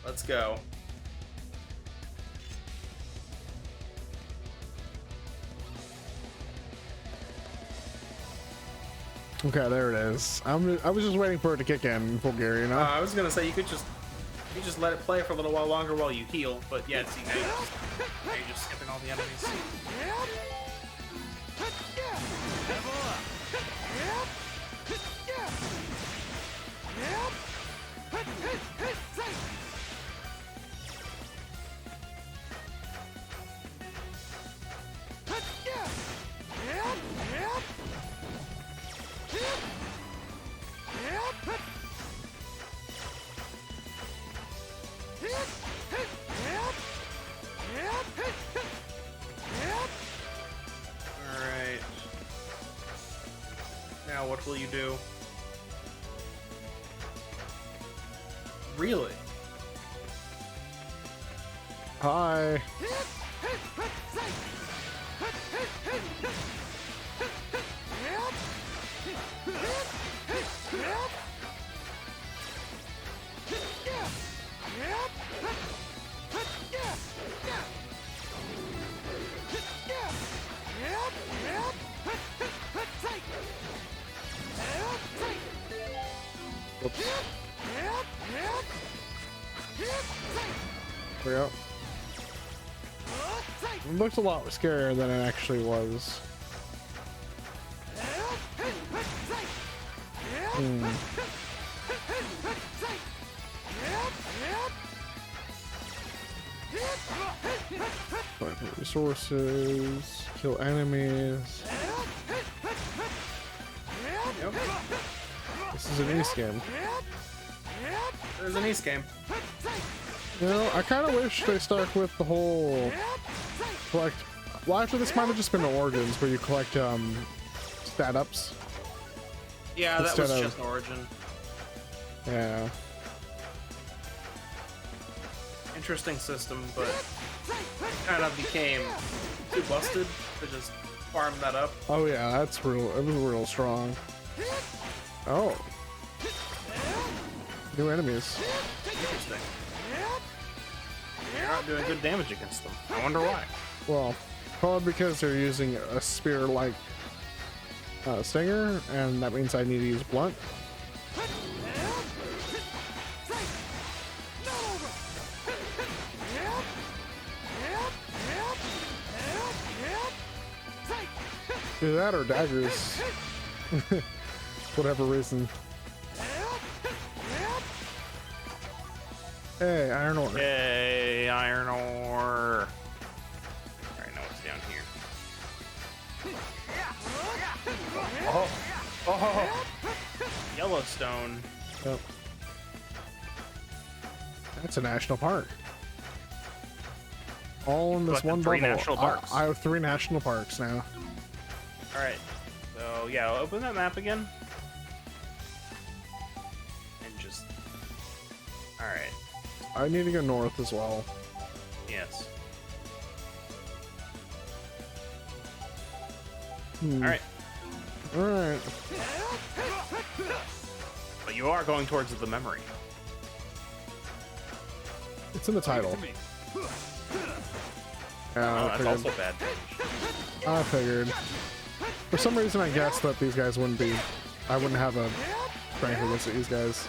Let's go. Okay, there it is. I was just waiting for it to kick in full gear, you know? I was gonna say you just let it play for a little while longer while you heal, but yeah, see, now you're just skipping all the enemies. Alright. Now what will you do? Really? Hi. Oops. There we go. It looks a lot scarier than it actually was. Find resources, kill enemies. Yep. This is an East game. There's an East game. You know, I kind of wish they stuck with the whole collect. Well, actually, this might have just been the Origins where you collect stat ups. Yeah, that was Instead just Origin. Yeah. Interesting system, but kind of became too busted to just farm that up. Oh yeah, that's real. It was real strong. Oh. New enemies. Interesting. You're not doing good damage against them. I wonder why. Well, probably because they're using a spear-like stinger, and that means I need to use blunt. Either that or daggers. Whatever reason. Hey, iron ore. Yay, iron ore. Alright, now what's down here? Oh! Yellowstone. Yep. That's a national park. All in this Collected one three bubble. national parks. I have 3 national parks now. Alright, so yeah, I'll open that map again. And just... Alright, I need to go north as well. yes. Alright. Alright. But you are going towards the memory. It's in the title. Oh, I that's also bad damage. I figured. For some reason, I guessed that these guys wouldn't be. I wouldn't have a strength against these guys.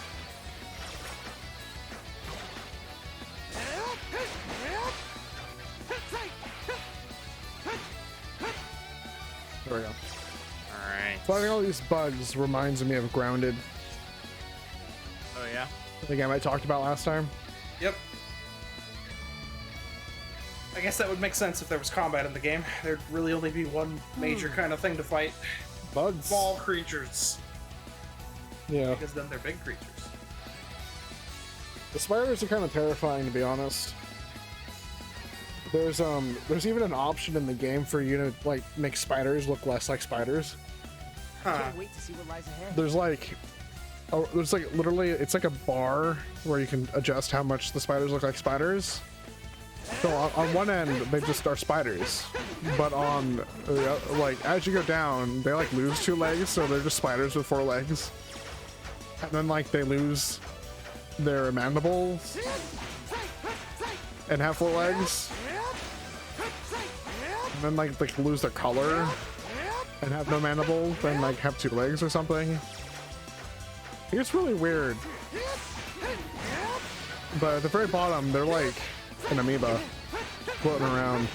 There we go. Alright. Fighting all these bugs reminds me of Grounded, Oh yeah? the game I talked about last time. Yep. I guess that would make sense if there was combat in the game. There'd really only be one major kind of thing to fight. Bugs. Small creatures. Yeah. Because then they're big creatures. The spiders are kind of terrifying, to be honest. There's even an option in the game for you to like make spiders look less like spiders. Huh. Can't wait to see what lies ahead. There's like literally, it's like a bar where you can adjust how much the spiders look like spiders. So on one end they just are spiders, but on like as you go down they like lose 2 legs, so they're just spiders with 4 legs. And then like they lose their mandibles, and have 4 legs, and then like lose their color and have no mandible, then like have 2 legs or something. It's really weird. But at the very bottom, they're like an amoeba floating around.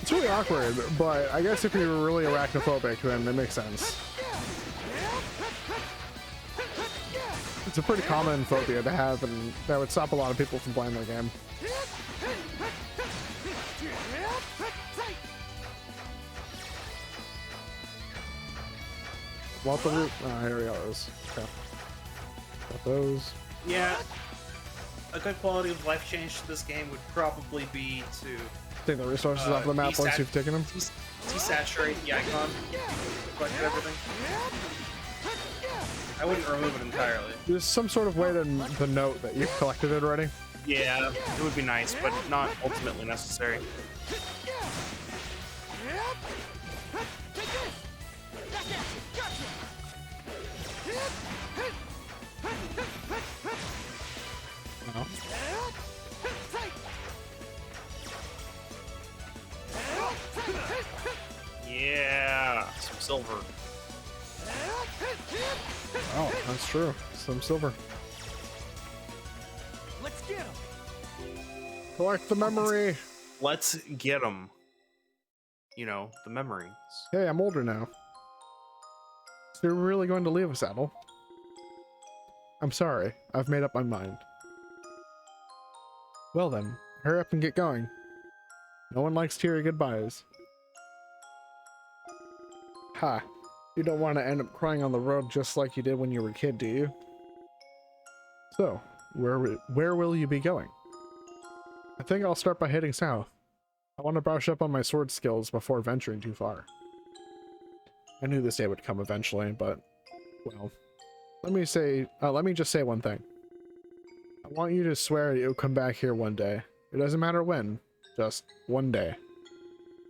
It's really awkward, but I guess if you're really arachnophobic, then it makes sense. It's a pretty common phobia to have, and that would stop a lot of people from playing the game. What the root? Oh, here we go. Okay. Got those. Yeah. A good quality of life change to this game would probably be to Take the resources off the map once you've taken them. Desaturate the icon. Collect everything. I wouldn't remove it entirely. There's some sort of way to note that you've collected it already. Yeah, it would be nice, but not ultimately necessary. No. Yeah, some silver. Oh, that's true. Some silver. Let's get him. Collect the memory. Let's get them. You know, the memories. Hey, I'm older now. So you're really going to leave us, Adel? I'm sorry. I've made up my mind. Well then, hurry up and get going. No one likes to hear goodbyes. Ha. You don't want to end up crying on the road just like you did when you were a kid, do you? So, where will you be going? I think I'll start by heading south. I want to brush up on my sword skills before venturing too far. I knew this day would come eventually, but, well, let me just say one thing. I want you to swear that you'll come back here one day. It doesn't matter when, just one day.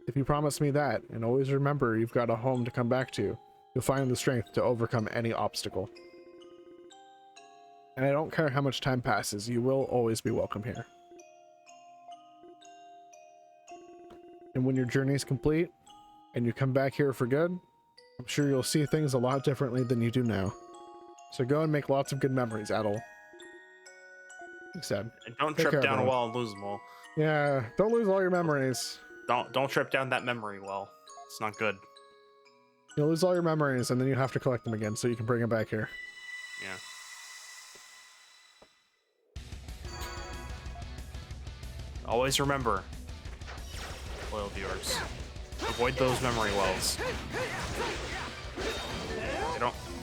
If you promise me that, and always remember you've got a home to come back to, you'll find the strength to overcome any obstacle. And I don't care how much time passes, you will always be welcome here. And when your journey is complete, and you come back here for good, I'm sure you'll see things a lot differently than you do now. So go and make lots of good memories, Adel. He said. And don't Take trip care, down a everyone. wall and lose them all. Yeah, don't lose all your memories. Don't trip down that memory well. It's not good. You'll lose all your memories, and then you have to collect them again so you can bring them back here. Yeah. Always remember, loyal viewers, avoid those memory wells.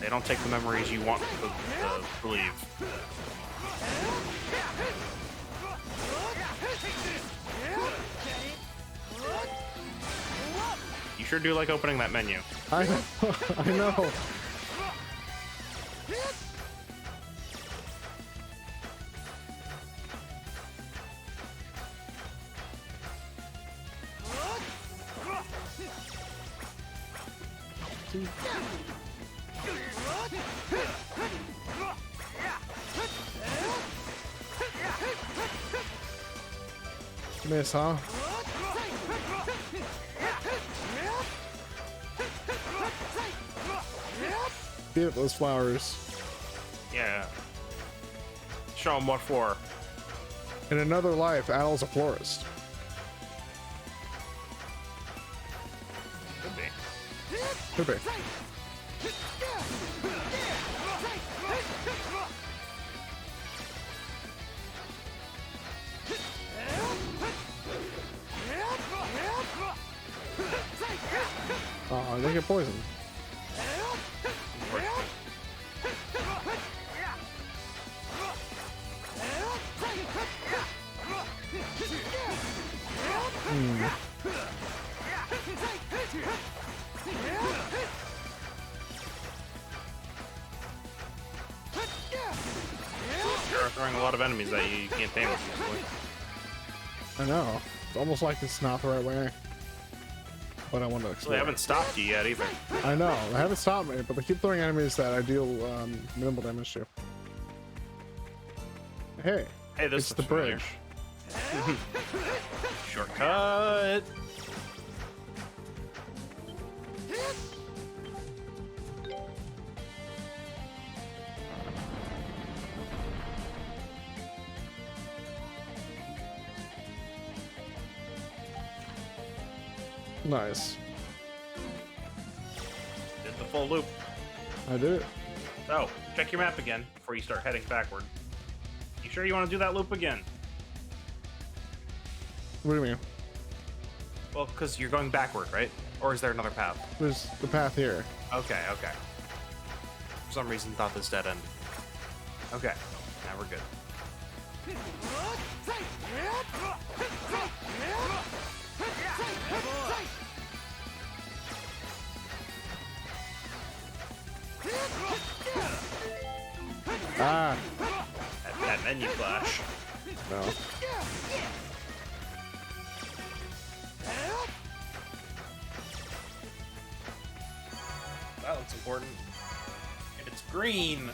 They don't take the memories you want to leave. You sure do like opening that menu. I know. I know. Miss, huh? Beat up those flowers. Yeah. Show them what for. In another life, Adel's a florist. Could be. Could be. Oh, they get poisoned. You're throwing a lot of enemies at you. You can't tame them easily. I know. It's almost like it's not the right way. But I want to Well, explore. they haven't stopped you yet either. I know. They haven't stopped me, but they keep throwing enemies that I deal minimal damage to. Hey, Hey, this It's the looks familiar. bridge. Shortcut. Nice. Did the full loop. I did it. So, check your map again before you start heading backward. You sure you want to do that loop again? What do you mean? Well, because you're going backward, right? Or is there another path? There's the path here. Okay, okay. For some reason, thought this dead end. Okay, now we're good. Ah, That menu flash. no. That looks important. And it's green.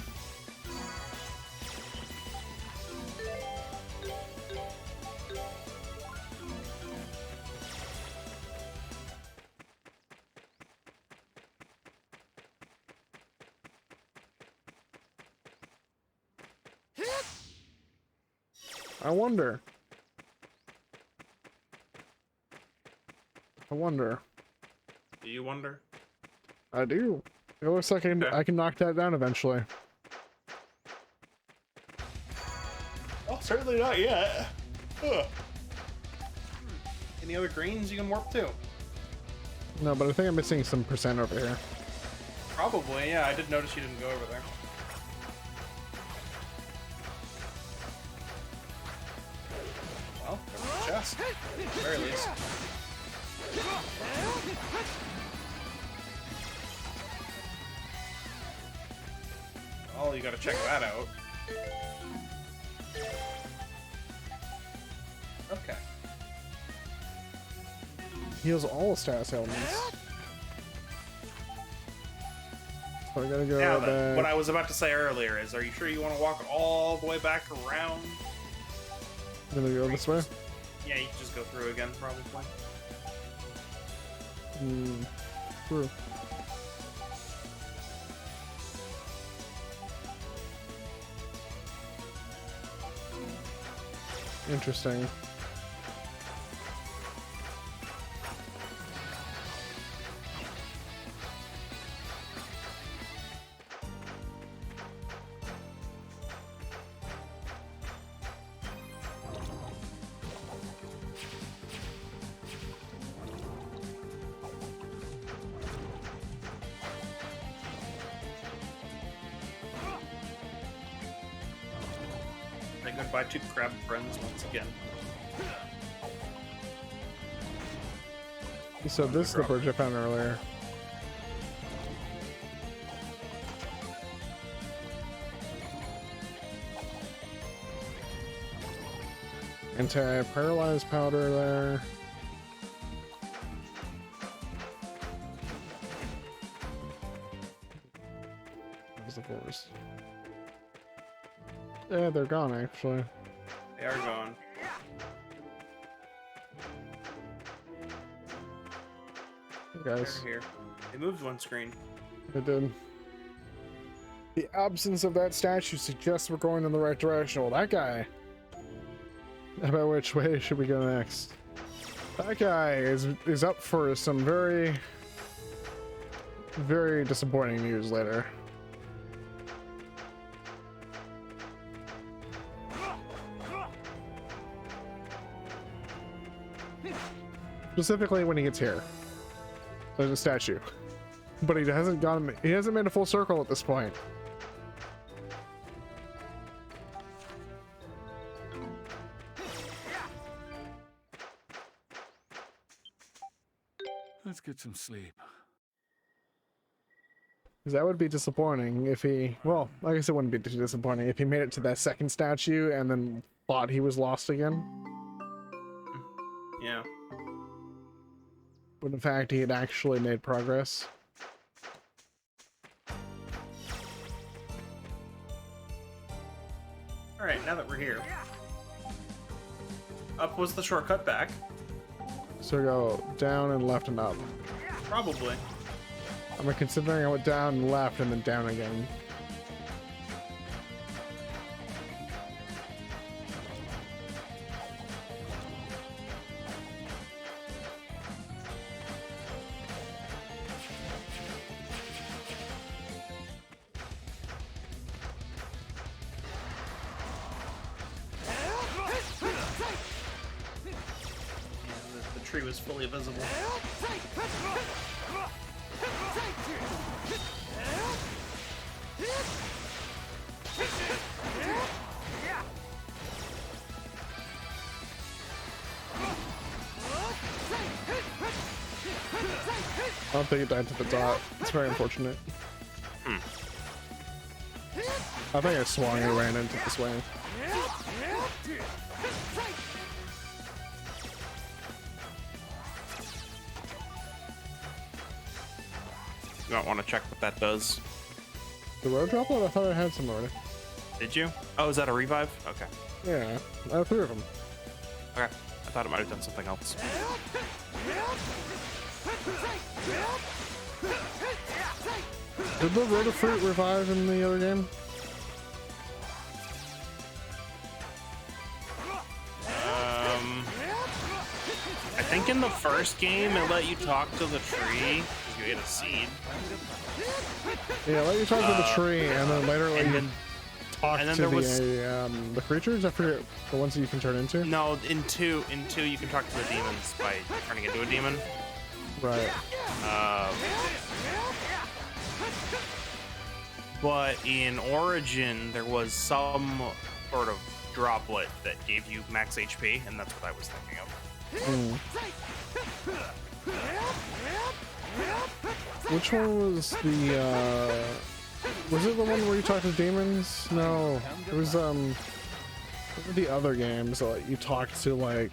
I wonder. I wonder. Do you wonder? I do. It looks like I can knock that down eventually. Oh, certainly not yet. Ugh. Any other greens you can warp to? No, but I think I'm missing some percent over here. Probably, yeah. I did notice you didn't go over there. Well, there's a chest. At the very least. Well, you gotta check that out. Okay. Heals all status elements. So I gotta go Now then, back. what I was about to say earlier is, are you sure you want to walk all the way back around? I'm gonna go this way. Yeah, you can just go through again, probably. True. Interesting. Say goodbye to crab friends once again. So this is the bridge I found earlier. Anti-paralyzed powder there. Where's the forest? Yeah, they're gone actually. They are gone. Hey guys, They're here. They moved one screen. they did. The absence of that statue suggests we're going in the right direction. Well, that guy. About which way should we go next? That guy is up for some very, very disappointing news later. Specifically when he gets here. There's a statue. But he hasn't made a full circle at this point. Let's get some sleep. Because that would be disappointing if he, well, I guess it wouldn't be too disappointing if he made it to that second statue and then thought he was lost again. Yeah. But in fact, he had actually made progress. Alright, now that we're here, Up was the shortcut back. So we go down and left and up. Probably. I'm considering I went down and left and then down again. The tree was fully visible. I don't think it died to the dot. It's very unfortunate. I think I swung and ran into this way. You might want to check what that does. The road droplet? I thought I had some already. Did you? Oh, is that a revive? Okay. Yeah, I have 3 of them. Okay. I thought it might have done something else. Did the rotor fruit revive in the other game? I think in the first game it let you talk to the tree because you ate a seed. Yeah, let you talk to the tree, and then later let you talk and then to there was the creatures. I forget the ones that you can turn into. no in two you can talk to the demons by turning into a demon. Right. But in Origin there was some sort of droplet that gave you max HP, and that's what I was thinking of. Which one was the? Was it the one where you talk to demons? No, it was what were the other games that you talk to like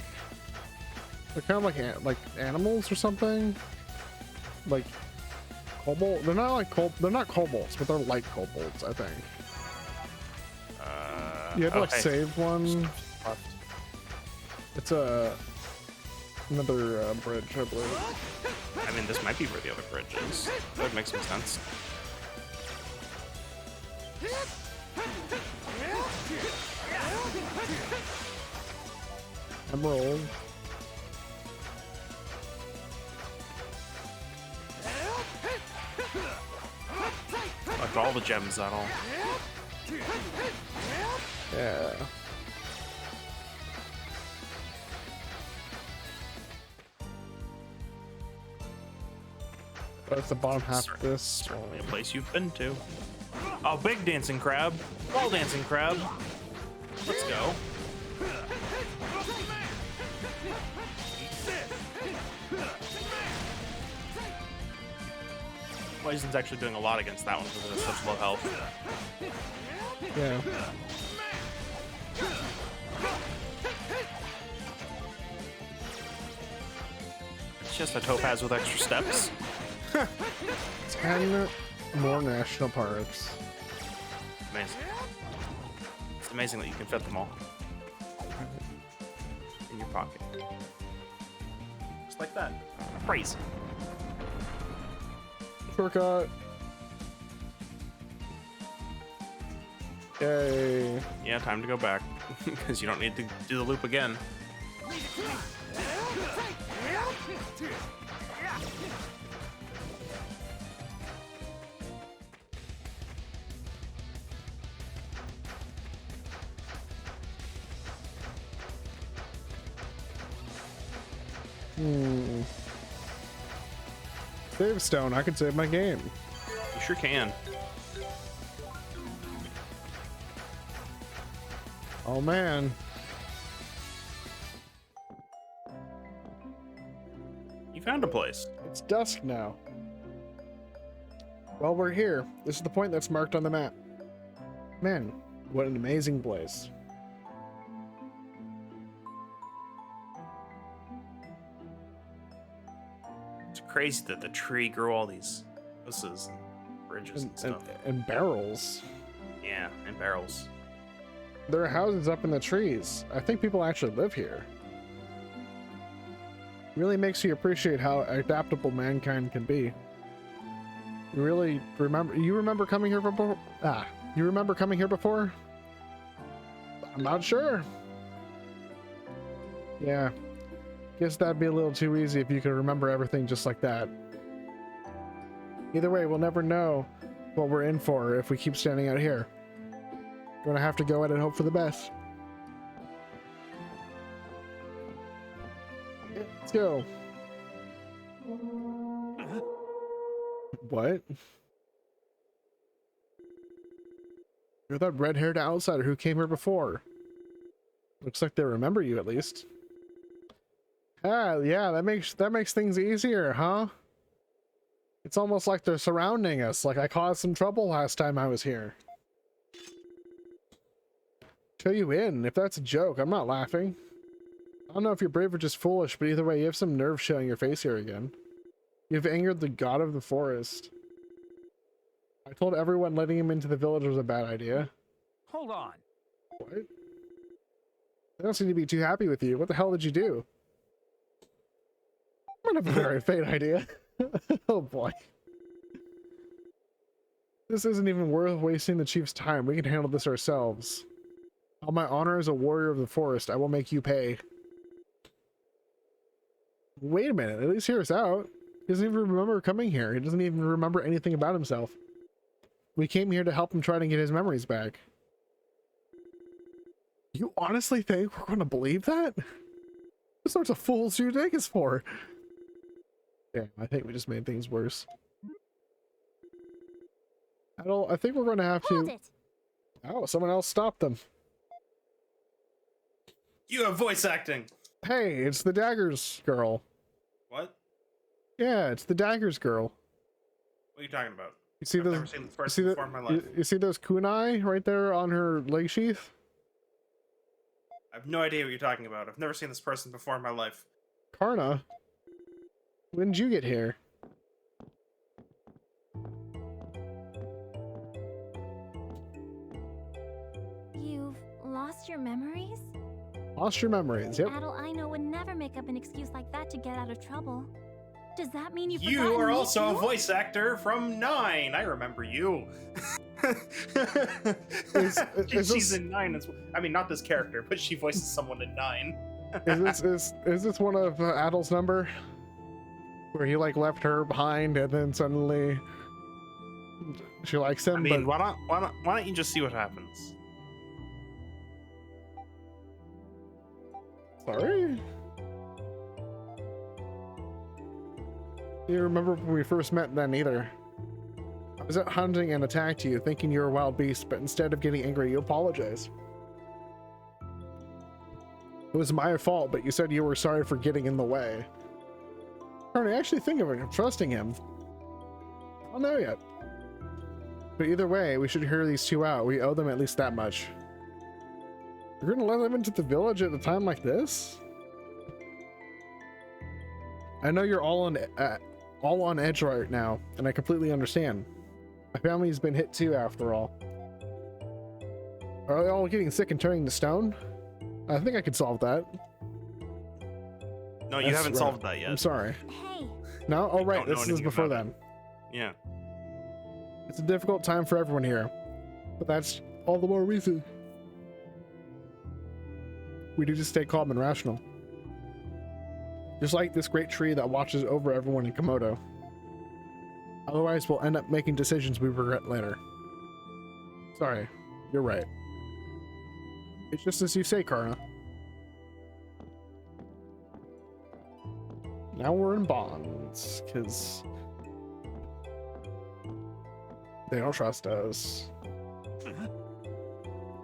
they're kind of like animals or something, like cobalt. They're not like they're not kobolds, but they're like kobolds, I think. You had to like save one. It's another bridge, I believe. I mean, this might be where the other bridge is. That would make some sense. Emerald. Like all the gems, that all. Yeah. That's the bottom half of this. Certainly a place you've been to. Oh, big dancing crab. Ball dancing crab. Let's go. Poison's actually doing a lot against that one because it has such low health. Yeah. It's just a topaz with extra steps. 10 more national parks. Amazing. It's amazing that you can fit them all in your pocket. Just like that. Crazy. Shortcut. Yay. Yeah, time to go back because you don't need to do the loop again. Save stone. I could save my game. You sure can. Oh man. You found a place. It's dusk now. Well, we're here. This is the point that's marked on the map. Man, what an amazing place. It's crazy that the tree grew all these houses and bridges and stuff. And barrels. Yeah, and barrels. There are houses up in the trees. I think people actually live here. Really makes you appreciate how adaptable mankind can be. You really remember coming here before? You remember coming here before? I'm not sure. Yeah. Guess that'd be a little too easy if you could remember everything just like that. Either way, we'll never know what we're in for if we keep standing out here. We're gonna have to go out and hope for the best. Let's go. What? You're that red-haired outsider who came here before. Looks like they remember you at least. Ah, yeah, that makes things easier, huh? It's almost like they're surrounding us, like I caused some trouble last time I was here. Show you in, if that's a joke, I'm not laughing. I don't know if you're brave or just foolish, but either way, you have some nerve showing your face here again. You've angered the god of the forest. I told everyone letting him into the village was a bad idea. Hold on. What? They don't seem to be too happy with you. What the hell did you do? I might have a very faint idea. Oh boy. This isn't even worth wasting the chief's time. We can handle this ourselves. On my honor as a warrior of the forest, I will make you pay. Wait a minute, at least hear us out. He doesn't even remember coming here. He doesn't even remember anything about himself. We came here to help him try to get his memories back. You honestly think we're going to believe that? What sorts of fools do you take us for? Damn, I think we just made things worse. I think we're going to have Hold to... it. Oh, someone else stopped them. You have voice acting. Hey, it's the Daggers girl. What? Yeah, it's the Daggers girl. What are you talking about? You see I've those? never seen this person before in my life. You see those kunai right there on her leg sheath? I have no idea what you're talking about. I've never seen this person before in my life. Karna, when did you get here? You've lost your memories? Lost your memories. Yep. Adel I know would never make up an excuse like that to get out of trouble. Does that mean you've You forgotten are me also a too? voice actor from 9. I remember you. Is She's this- in 9 as well. I mean, not this character, but she voices someone in 9. is this one of Adel's number? Where he like left her behind and then suddenly she likes him. I mean, but why don't you just see what happens? sorry. You remember when we first met then either. I was out hunting and attacked you, thinking you were a wild beast, but instead of getting angry, you apologized. It was my fault, but you said you were sorry for getting in the way. I actually think of it, I'm trusting him. I don't know yet. But either way, we should hear these two out. We owe them at least that much. You're gonna let them into the village at a time like this? I know you're all on edge right now, and I completely understand. My family's been hit too, after all. Are they all getting sick and turning to stone? I think I could solve that. No, you That's haven't right. solved that yet. I'm sorry. Hey, No? Oh, I right, don't know this is anything before about then. Yeah. It's a difficult time for everyone here, but that's all the more reason we need to stay calm and rational. Just like this great tree that watches over everyone in Komodo. Otherwise, we'll end up making decisions we regret later. Sorry, you're right. It's just as you say, Karna. Now we're in bonds, because they don't trust us.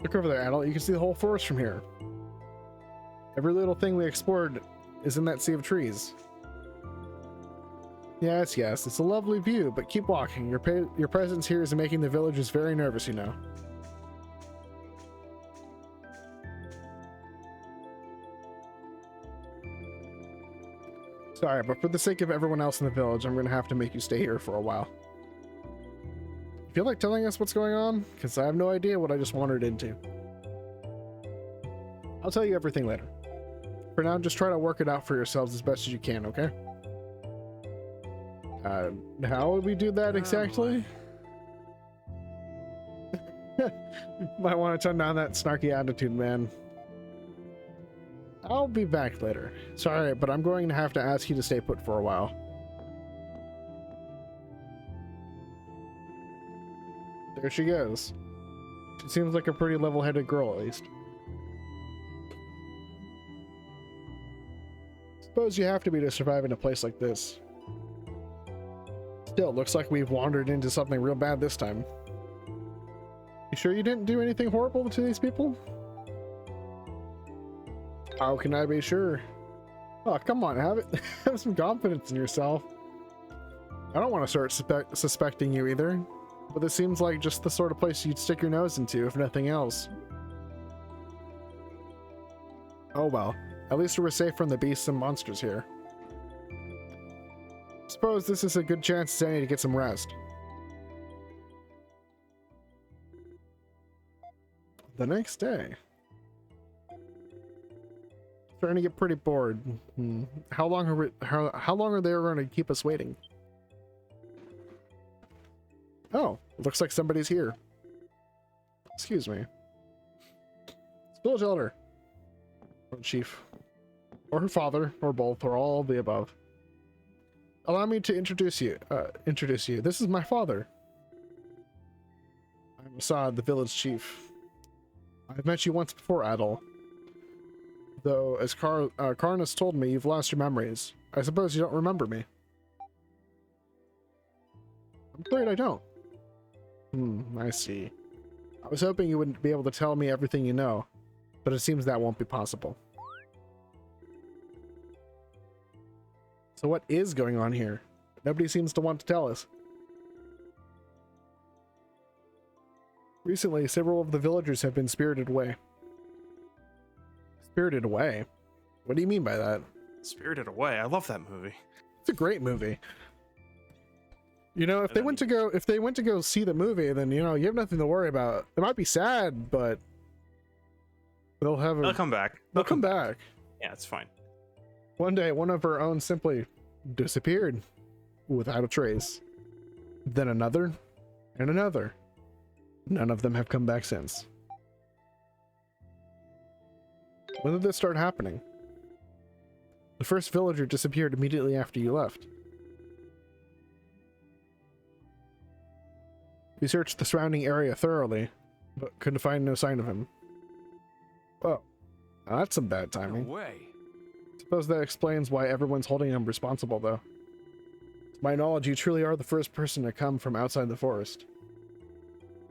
Look over there, Adel. You can see the whole forest from here. Every little thing we explored is in that sea of trees. Yes, it's a lovely view, but keep walking. Your presence here is making the villagers very nervous, you know. Sorry, but for the sake of everyone else in the village, I'm going to have to make you stay here for a while. You feel like telling us what's going on? Because I have no idea what I just wandered into. I'll tell you everything later. For now, just try to work it out for yourselves as best as you can, okay? How would we do that exactly? Might want to tone down that snarky attitude, man. I'll be back later. Sorry, but I'm going to have to ask you to stay put for a while. There she goes. She seems like a pretty level-headed girl, at least. Suppose you have to be to survive in a place like this. Still, looks like we've wandered into something real bad this time. You sure you didn't do anything horrible to these people? How can I be sure? Oh, come on, have some confidence in yourself. I don't want to start suspecting you either, but this seems like just the sort of place you'd stick your nose into, if nothing else. Oh well, at least we're safe from the beasts and monsters here. Suppose this is a good chance as any to get some rest. The next day. Starting to get pretty bored. How long are they going to keep us waiting? Oh, looks like somebody's here. Excuse me. It's village elder. Or chief. Or her father, or both, or all of the above. Allow me to introduce you. This is my father. I'm Assad, the village chief. I've met you once before, Adol. Though, as Karnas told me, you've lost your memories. I suppose you don't remember me. I'm afraid I don't. I see. I was hoping you wouldn't be able to tell me everything you know, but it seems that won't be possible. So what is going on here? Nobody seems to want to tell us. Recently, several of the villagers have been spirited away. Spirited away? What do you mean by that? Spirited Away. I love that movie. It's a great movie. You know, if they went to go see the movie, then you know you have nothing to worry about. It might be sad, but they'll come back. They'll come back. Yeah, it's fine. One day, one of our own simply disappeared without a trace. Then another, and another. None of them have come back since. When did this start happening? The first villager disappeared immediately after you left. We searched the surrounding area thoroughly, but couldn't find no sign of him. Well, that's some bad timing. No way. Suppose that explains why everyone's holding him responsible, though. To my knowledge, you truly are the first person to come from outside the forest.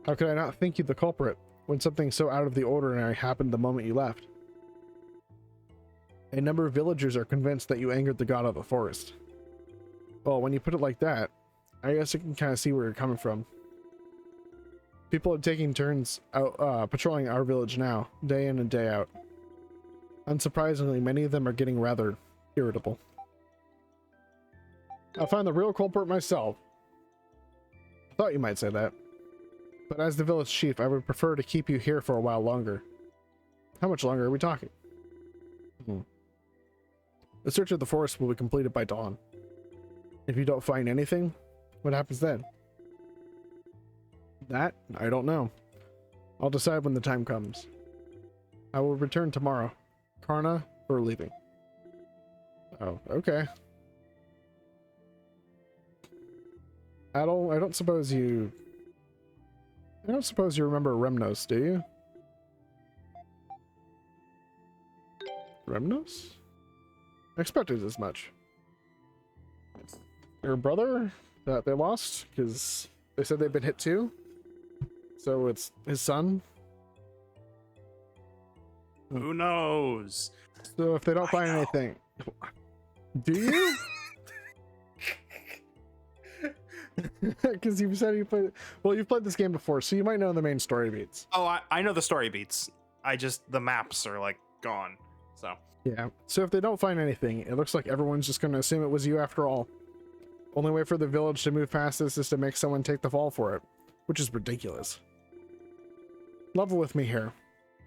How could I not think you the culprit when something so out of the ordinary happened the moment you left? A number of villagers are convinced that you angered the god of the forest. Well, when you put it like that, I guess I can kind of see where you're coming from. People are taking turns out patrolling our village now, day in and day out. Unsurprisingly, many of them are getting rather irritable. I'll find the real culprit myself. I thought you might say that. But as the village chief, I would prefer to keep you here for a while longer. How much longer are we talking? The search of the forest will be completed by dawn. If you don't find anything, what happens then? That, I don't know. I'll decide when the time comes. I will return tomorrow. Karna, or leaving. Oh, okay. Adol, I don't suppose you remember Remnos, do you? Remnos? I expected as much. Your brother that they lost? Because they said they've been hit too? So it's his son? Who knows? So if they don't find anything... Do you? Because you said you played... Well, you've played this game before, so you might know the main story beats. Oh, I know the story beats. The maps are like gone, so. Yeah, so if they don't find anything, it looks like everyone's just going to assume it was you after all. Only way for the village to move past this is to make someone take the fall for it, which is ridiculous. Level with me here.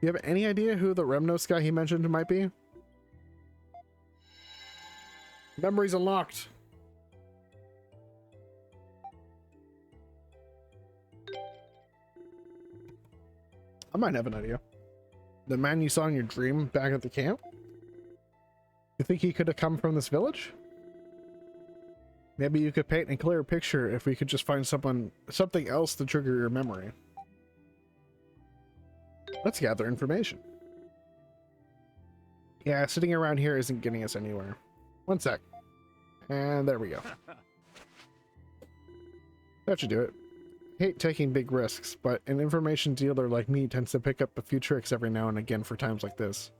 You have any idea who the Remnos guy he mentioned might be? Memories unlocked. I might have an idea. The man you saw in your dream back at the camp? You think he could have come from this village? Maybe you could paint a clearer picture if we could just find something else to trigger your memory. Let's gather information. Yeah, sitting around here isn't getting us anywhere. One sec. And there we go. That should do it. Hate taking big risks, but an information dealer like me tends to pick up a few tricks every now and again for times like this.